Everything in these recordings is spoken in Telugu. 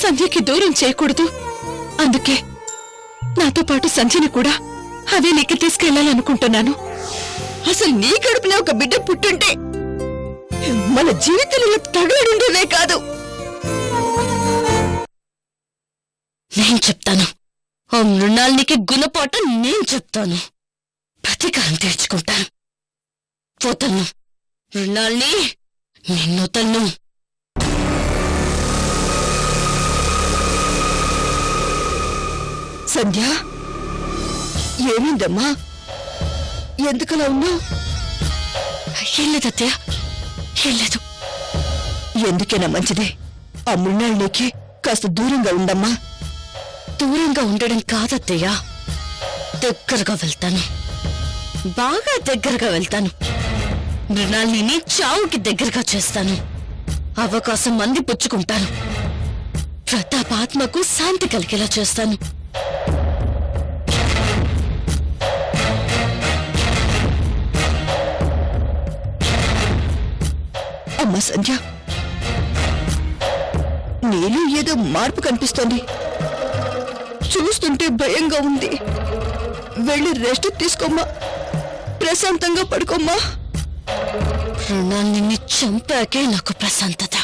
సంధ్యకి దూరం చేయకూడదు. అందుకే నాతో పాటు సంధ్యని కూడా హవేలీకి తీసుకెళ్లాలనుకుంటున్నాను. అసలు నీ కడుపున ఒక బిడ్డ పుట్టుంటే మన జీవితంలో తగలడుండేదే కాదు. నేను చెప్తాను. ఆ మృణాల్నికి గుణపాఠం నేను చెప్తాను. ప్రతీకారం తీర్చుకుంటాను. పోతను మృణాల్ని నిన్ను తన్ను. సంధ్య, ఏమైందమ్మా? ఎందుకలా ఉన్నావు? ఏం లేదత్తయ్య, ఏం లేదు. ఎందుకైనా మంచిదే. ఆ మృణాళికి కాస్త దూరంగా ఉండమ్మా. దూరంగా ఉండడం కాదత్తయ్య, దగ్గరగా వెళ్తాను. బాగా దగ్గరగా వెళ్తాను. మృణాల్ని చావుకి దగ్గరగా చేస్తాను. అవకాశం మంది పుచ్చుకుంటాను. ప్రతాపాత్మకు శాంతి కలిగేలా చేస్తాను. అమ్మా సంధ్య, నీలో ఏదో మార్పు కనిపిస్తోంది. చూస్తుంటే భయంగా ఉంది. వెళ్ళి రెస్ట్ తీసుకోమ్మా, ప్రశాంతంగా పడుకోమ్మా. మృణాల్ని చంపాకే నాకు ప్రశాంతత.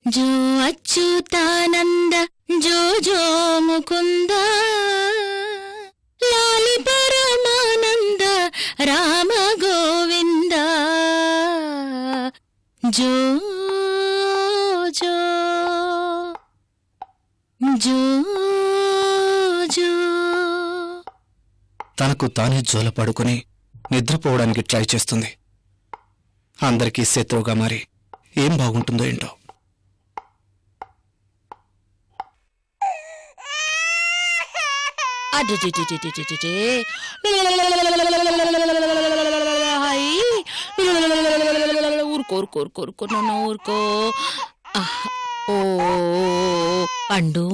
जो अच्युतानंद जो जो मुकुंद लाली परमानंद राम गोविंद जो जो जो जो తనకు తానే జోల పడుకుని నిద్రపోవడానికి ట్రై చేస్తుంది. అందరికీ శత్రువుగా మారి ఏం బాగుంటుందో ఏంటో. ఊరుకో నాన్న, ఊరుకో. ఓ పండు,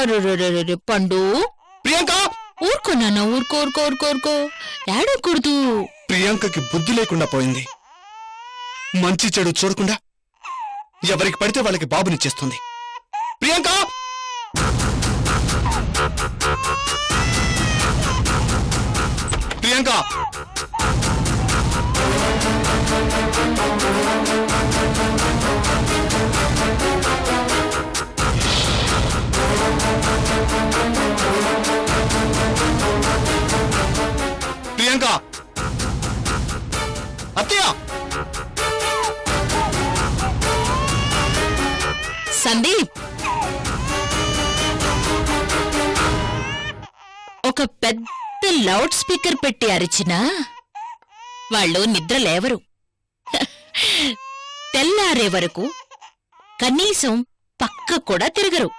అరే పండు, ప్రియాంక, ఊరుకో నాన్న, ఊరుకో ఊరుకో ఊరుకో ఊరుకో. ఏడకూడదు. ప్రియాంకకి బుద్ధి లేకుండా పోయింది. మంచి చెడు చూడకుండా ఎవరికి పడితే వాళ్ళకి బాబునిచ్చేస్తుంది. ప్రియాంక, ప్రియాంక, ప్రియాంక, అత్తయ్య. సందీప్, ఒక పెద్ద లౌడ్ స్పీకర్ పెట్టి అరిచినా వాళ్ళు నిద్ర లేవరు. తెల్లారే వరకు కనీసం పక్క కూడా తిరగరు.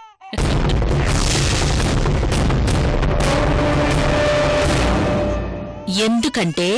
ఎందుకంటే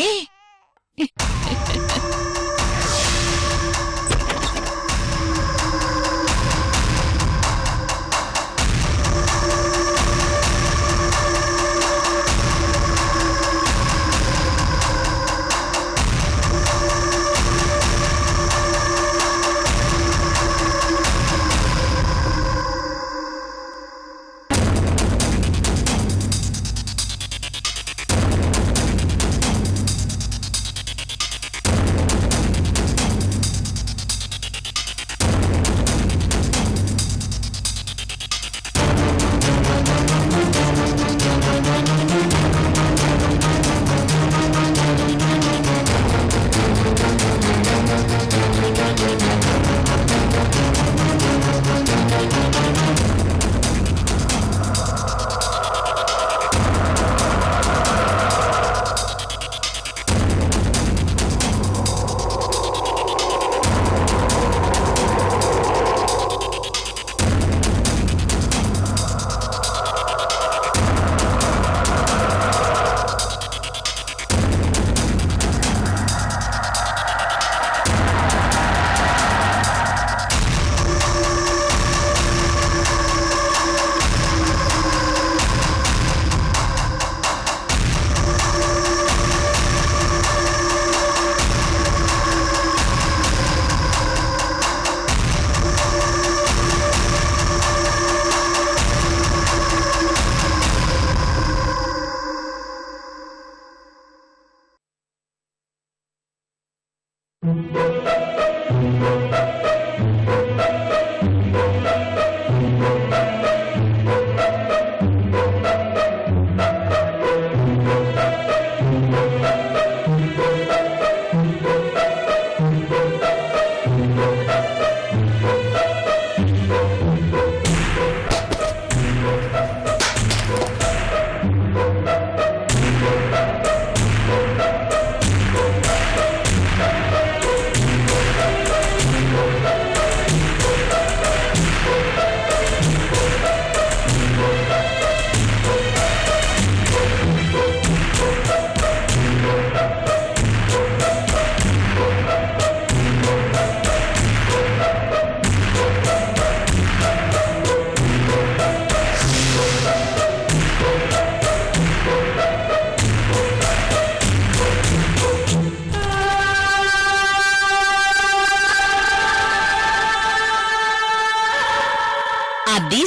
అది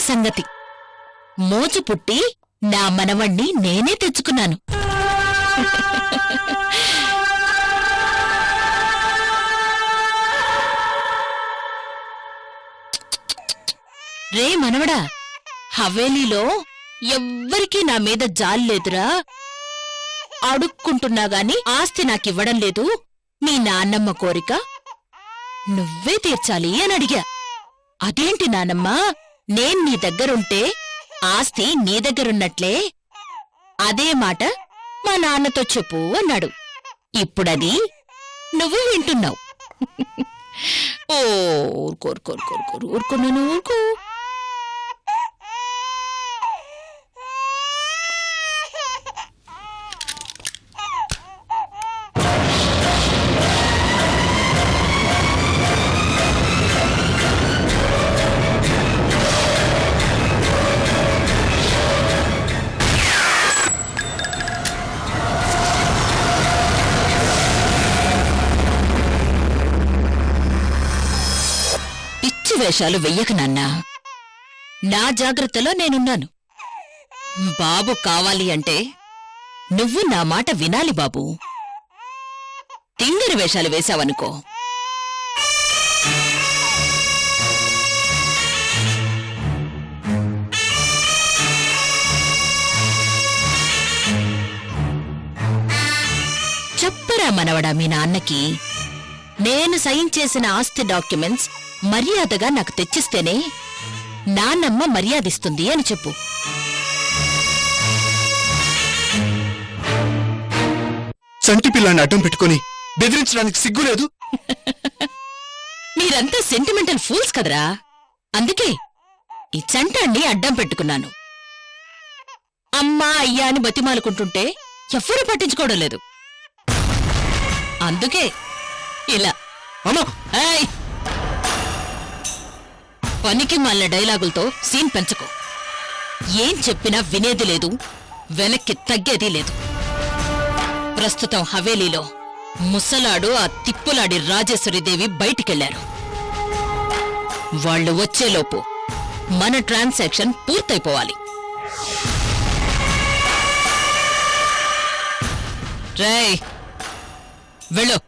సంగతి. మోజు పుట్టి నా మనవణ్ణి నేనే తెచ్చుకున్నాను. రే మనవడా, హవేలీలో ఎవ్వరికీ నా మీద జాలిలేదురా. అడుక్కుంటున్నా గాని ఆస్తి నాకివ్వడం లేదు. మీ నాన్నమ్మ కోరిక నువ్వే తీర్చాలి అని అడిగా. అదేంటి నానమ్మా, నేను నీ దగ్గరుంటే ఆస్తి నీ దగ్గరున్నట్లే. అదే మాట మా నాన్నతో చెప్పు అన్నాడు. ఇప్పుడది నువ్వు వింటున్నావు. ఓ ఊరుకో నేను ఊరుకో. వేషాలు వెయ్యక నాన్నా. నా జాగ్రత్తలో నేనున్నాను. బాబు కావాలి అంటే నువ్వు నా మాట వినాలి బాబు. తింగరి వేషాలు వేశావనుకో చెప్పరా మనవడా మీ నాన్నకి, నేను సైన్ చేసిన ఆస్తి డాక్యుమెంట్స్ మర్యాదగా నాకు తెచ్చిస్తేనే నాన్నమ్మ మర్యాదిస్తుంది అని చెప్పు. సంటి పిల్లాన్ని అడ్డం పెట్టుకుని బెదిరించడానికి సిగ్గులేదు. మీరంతా సెంటిమెంటల్ ఫూల్స్ కదరా. అందుకే ఈ చంటాన్ని అడ్డం పెట్టుకున్నాను. అమ్మా అయ్యా అని బతిమాలుకుంటుంటే ఎవ్వరూ పట్టించుకోవడం లేదు. అందుకే ఇలా. ఏయ్, పనికి మాలిన డైలాగులతో సీన్ పెంచకో. ఏం చెప్పినా వినేది లేదు, వెనక్కి తగ్గేది లేదు. ప్రస్తుతం హవేలీలో ముసలాడు ఆ తిప్పులాడి రాజేశ్వరీదేవి బయటికెళ్లారు. వాళ్లు వచ్చేలోపు మన ట్రాన్సాక్షన్ పూర్తయిపోవాలి. రేయ్ వెళ్ళు,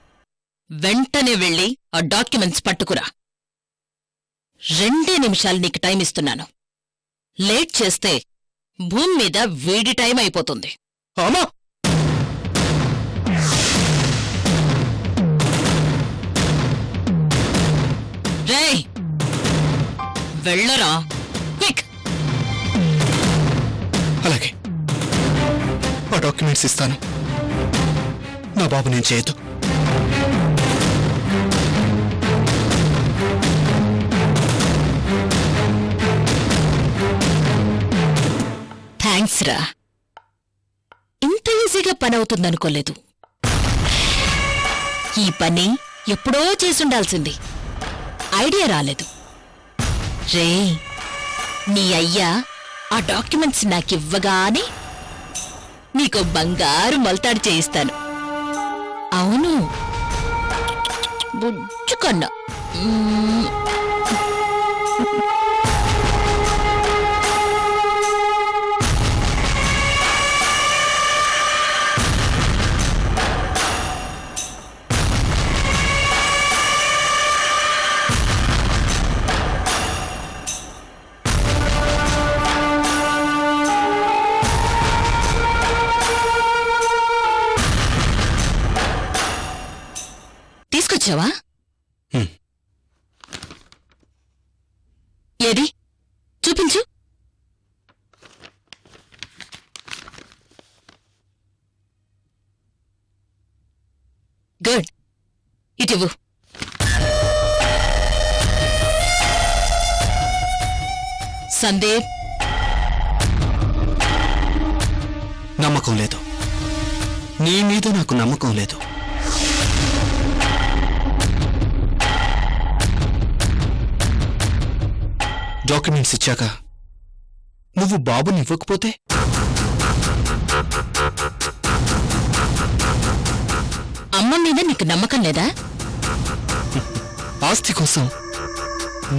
వెంటనే వెళ్ళి ఆ డాక్యుమెంట్స్ పట్టుకురా. 2 నిమిషాలు నీకు టైం ఇస్తున్నాను. లేట్ చేస్తే భూమి మీద వేడి టైం అయిపోతుంది. అమ్మా, రేయ్ వెళ్ళరా, క్విక్. అలాగే ఆ డాక్యుమెంట్స్ ఇస్తాను. నా బాబు నేను చేయొద్దు. థ్యాంక్స్ రా. ఇంత ఈజీగా పని అవుతుందనుకోలేదు. ఈ పని ఎప్పుడో చేసుండాల్సింది, ఐడియా రాలేదు. రే, నీ అయ్యా ఆ డాక్యుమెంట్స్ నాకివ్వగానే నీకు బంగారు మొలతాడు చేయిస్తాను. అవును, బుజ్జుకన్నా. చూపించావా? హ్మ్. ఏది చూపించు. గుడ్, ఇటివ్వు. సందీప్, నమ్మకం లేదు. నీ మీద నాకు నమ్మకం లేదు. డాక్యుమెంట్స్ ఇచ్చాక నువ్వు బాబుని ఇవ్వకపోతే అమ్మ మీద నీకు నమ్మకం లేదా? ఆస్తి కోసం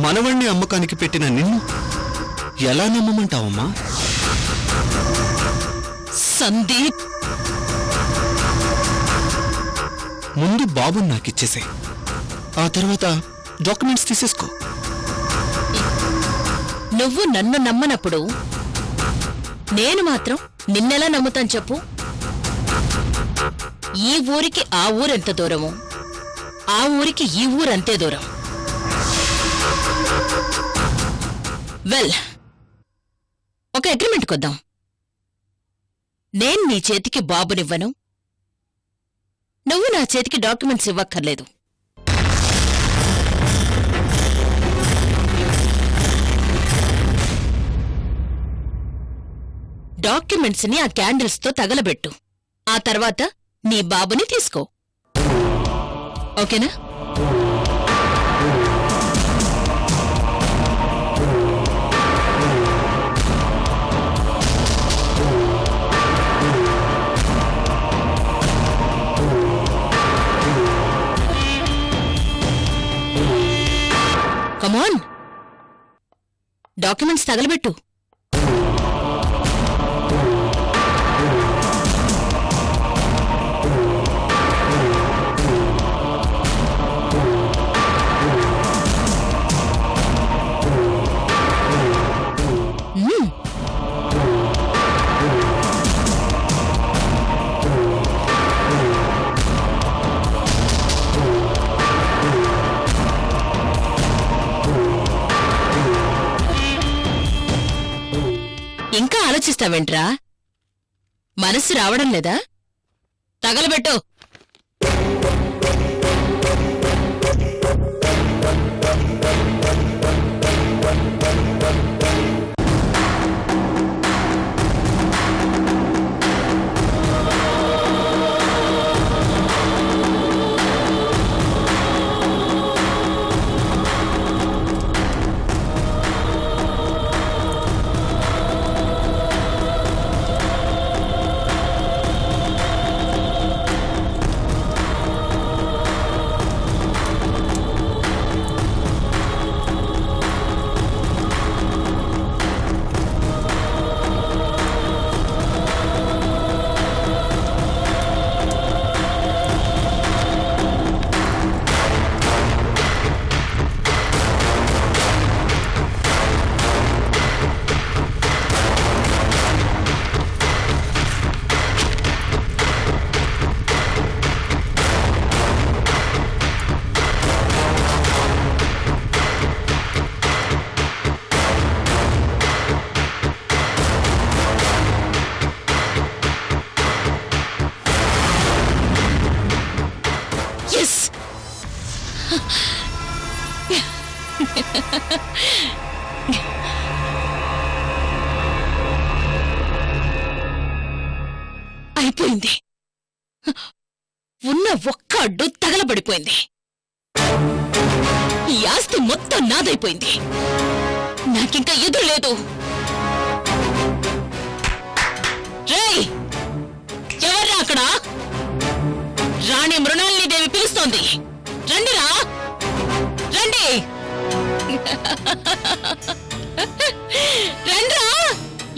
మనవణ్ణి అమ్మకానికి పెట్టిన నిన్ను ఎలా నమ్మమంటావమ్మా? సందీప్, ముందు బాబుని నాకిచ్చేసే, ఆ తర్వాత డాక్యుమెంట్స్ తీసేసుకో. నువ్వు నన్ను నమ్మనప్పుడు నేను మాత్రం నిన్నెలా నమ్ముతాను చెప్పు? ఈ ఊరికి ఆ ఊరెంత దూరమో ఆ ఊరికి ఈ ఊరంతే దూరం. వెల్, ఒక అగ్రిమెంట్ కొద్దాం. నేను నీ చేతికి బాబునివ్వను, నువ్వు నా చేతికి డాక్యుమెంట్స్ ఇవ్వక్కర్లేదు. డాక్యుమెంట్స్ ని ఆ క్యాండిల్స్ తో తగలబెట్టు. ఆ తర్వాత నీ బాబుని తీసుకో. ఓకేనా? కమాన్, డాక్యుమెంట్స్ తగలబెట్టు. ఇంకా ఆలోచిస్తావేంట్రా? మనసు రావడం లేదా? తగలబెట్టు. అయిపోయింది. ఉన్న ఒక్క అడ్డు తగలబడిపోయింది. ఈ ఆస్తి మొత్తం నాదైపోయింది. నాకింకా ఎదురు లేదు. రేయ్, ఎవర్రా అక్కడ? రాణి మృణాలినీదేవి పిలుస్తోంది. రండిరా, రండి. రండ్రా,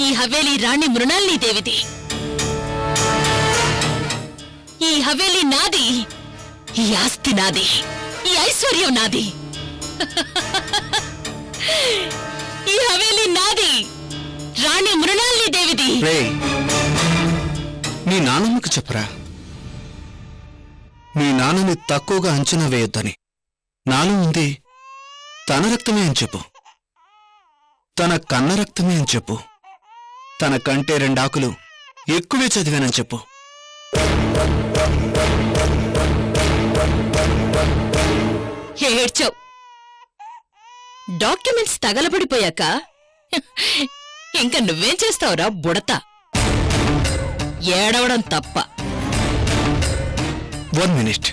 ఈ హవేలీ రాణి మృణాలినీదేవిది. ఈ హవేలీ నాది, ఈ ఆస్తి నాది, ఈ ఐశ్వర్యం నాది. ఈ హవేలీ నాది, రాణి మృణాలినీదేవిది. నీ నానమ్మకు చెప్పరా, మీ నాన్నని తక్కువగా అంచనా వేయొద్దని. నాలో ఉంది తన రక్తమే అని చెప్పు, తన కన్న రక్తమే అని చెప్పు, తన కంటే 2 ఆకులు ఎక్కువే చదివానని చెప్పు. ఏడ్చావు. డాక్యుమెంట్స్ తగలబడిపోయాక ఇంకా నువ్వేం చేస్తావురా బుడత? ఏడవడం తప్ప. 1 మినిట్.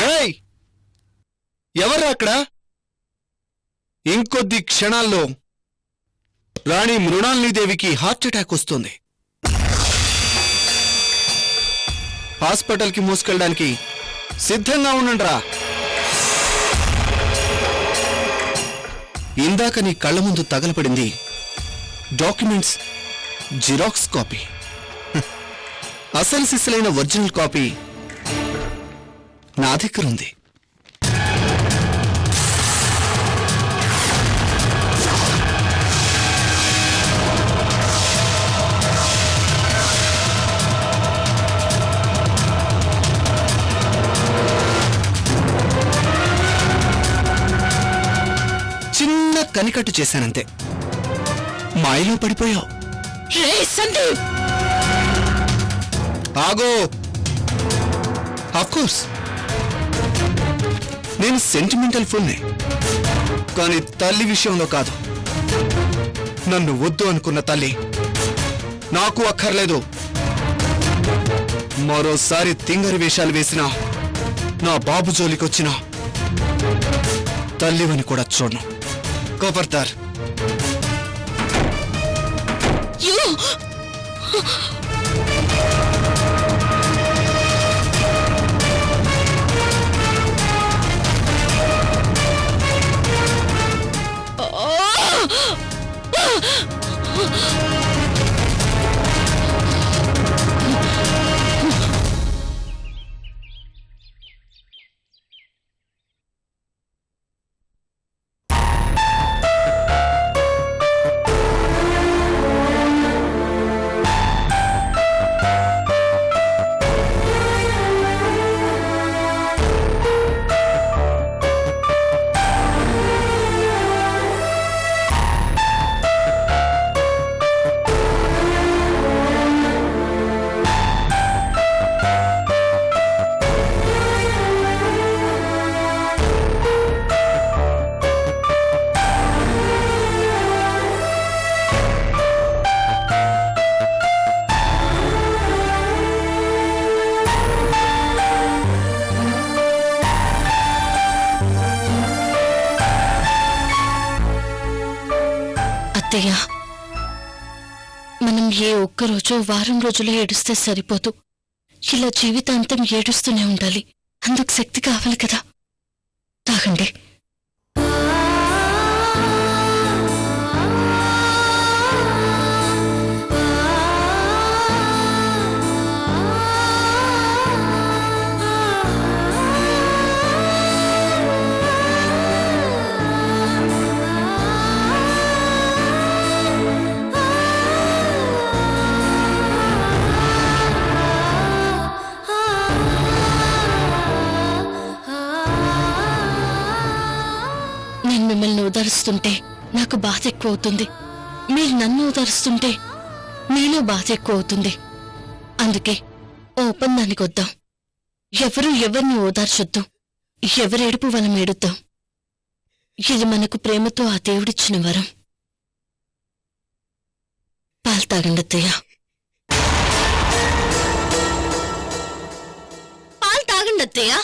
రేయ్, ఎవర్రా అక్కడ? ఇంకొద్ది క్షణాల్లో రాణి మృణాలినీదేవికి హార్ట్అటాక్ వస్తుంది. హాస్పిటల్కి మోసుకెళ్ళడానికి సిద్ధంగా ఉండండిరా. ఇందాక నీ కళ్ళ ముందు తగలపడింది డాక్యుమెంట్స్ జిరాక్స్ కాపీ. అసలు సిసలైన ఒరిజినల్ కాపీ నా దగ్గరుంది. చిన్న కనికట్టు చేశానంతే, మాయలో పడిపోయావు. రే సందీప్, ఆగో. ఆఫ్కోర్స్ నేను సెంటిమెంటల్ ఫుల్ని, కానీ తల్లి విషయంలో కాదు. నన్ను వద్దు అనుకున్న తల్లి నాకు అక్కర్లేదు. మరోసారి తింగరి వేషాలు వేసినా, నా బాబు జోలికొచ్చినా తల్లివని కూడా చూడను. కోపర్తార్. అత్తయ్య, మనం ఏ ఒక్కరోజో వారం రోజులో ఏడుస్తే సరిపోదు. ఇలా జీవితాంతం ఏడుస్తూనే ఉండాలి. అందుకు శక్తి కావాలి కదా. తాగండి. మిమ్మల్ని ఓదారుస్తుంటే నాకు బాధ ఎక్కువ అవుతుంది. మీరు నన్ను ఓదారుస్తుంటే మీలో బాధ ఎక్కువ అవుతుంది. అందుకే ఓ ఒప్పందానికి వద్దాం. ఎవరు ఎవరిని ఓదార్చొద్దు. ఎవరేడుపు వలం ఏడుద్దాం. ఇది మనకు ప్రేమతో ఆ దేవుడిచ్చిన వరం. పాలు తాగండి అత్తయ్య. పాలు తాగండి అత్తయ్య.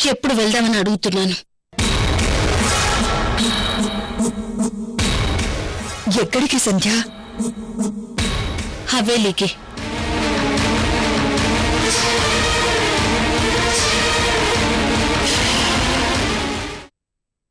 ఎప్పుడు వెళ్దామని అడుగుతున్నాను. ఎక్కడికి సంధ్య? హవేలీకి.